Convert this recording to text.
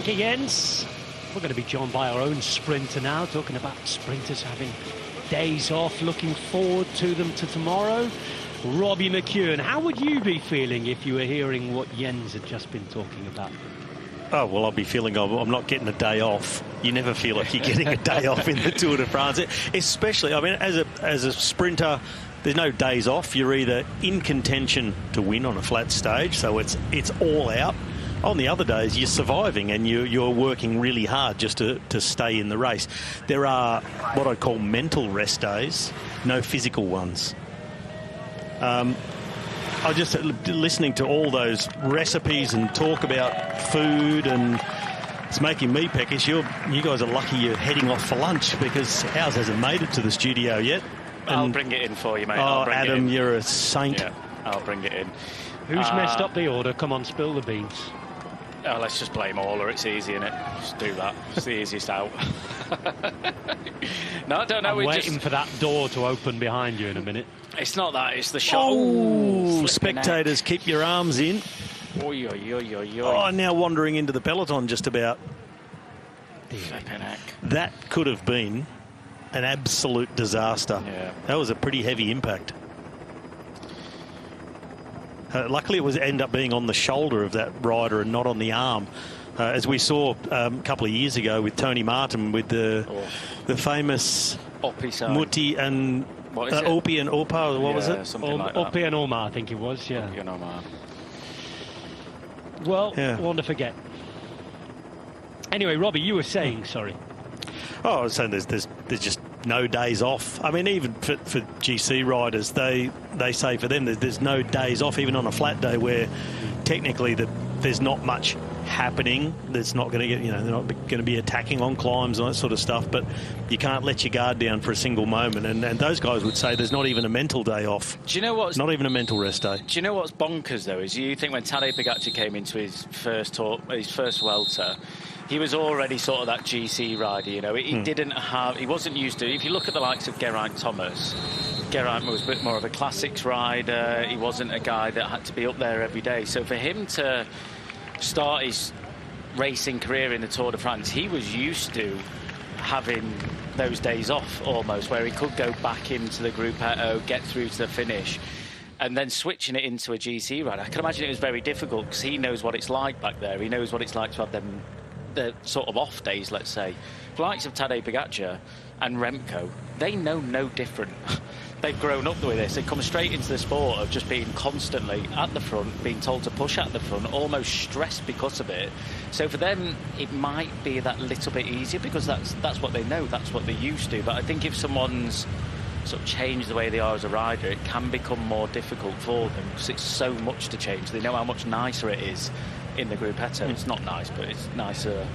Thank you, Jens. We're going to be joined by our own sprinter now, talking about sprinters having days off, looking forward to them to tomorrow. Robbie McEwen, how would you be feeling if you were hearing what Jens had just been talking about? Oh, well, I'll be feeling I'm not getting a day off. You never feel like you're getting a day off in the Tour de France. Especially, I mean, as a sprinter, there's no days off. You're either in contention to win on a flat stage, so it's all out. On the other days, you're surviving and you're working really hard just to stay in the race. There are what I call mental rest days, no physical ones. I just listening to all those recipes and talk about food, and it's making me peckish. You guys are lucky you're heading off for lunch, because ours hasn't made it to the studio yet. I'll bring it in for you, mate. Oh, Adam, you're a saint. Yeah, I'll bring it in. Who's messed up the order? Come on, spill the beans. Oh, let's just blame Orla. It's easy, innit? Just do that. It's the easiest out. No, I don't know. I'm waiting for that door to open behind you in a minute. It's not that. It's the shot. Oh, spectators, keep your arms in. Oy, oy, oy, oy, oy. Oh, now wandering into the peloton just about. Flipping heck. That could have been an absolute disaster. Yeah. That was a pretty heavy impact. Luckily, it ended up being on the shoulder of that rider and not on the arm, as we saw a couple of years ago with Tony Martin with the famous Mutti and Opie and Opa. What was it? Something like that. Opie and Omar, I think it was. Yeah. Opie and Omar. Well, one to forget. Anyway, Robbie, you were saying, sorry. Oh, I was saying there's just no days off. I mean, even for GC riders, they say for them there's no days off, even on a flat day where technically there's not much happening. There's not going to they're not going to be attacking on climbs and that sort of stuff. But you can't let your guard down for a single moment. And those guys would say there's not even a mental day off. Do you know what's not even a mental rest day? Do you know what's bonkers though? Is you think when Tadej Pogacar came into his first Vuelta, he was already sort of that GC rider, he wasn't used to. If you look at the likes of Geraint Thomas, Geraint was a bit more of a classics rider. He wasn't a guy that had to be up there every day. So for him to start his racing career in the Tour de France, he was used to having those days off almost, where he could go back into the Gruppetto, get through to the finish, and then switching it into a GC rider. I can imagine it was very difficult, because he knows what it's like back there. He knows what it's like to have the sort of off days, let's say. The likes of Tadej Pogacar and Remco, they know no different. They've grown up with this. They come straight into the sport of just being constantly at the front, being told to push at the front, almost stressed because of it. So for them, it might be that little bit easier, because that's what they know, that's what they're used to. But I think if someone's sort of changed the way they are as a rider, it can become more difficult for them, because it's so much to change. They know how much nicer it is in the Gruppetto. It's not nice, but it's nicer.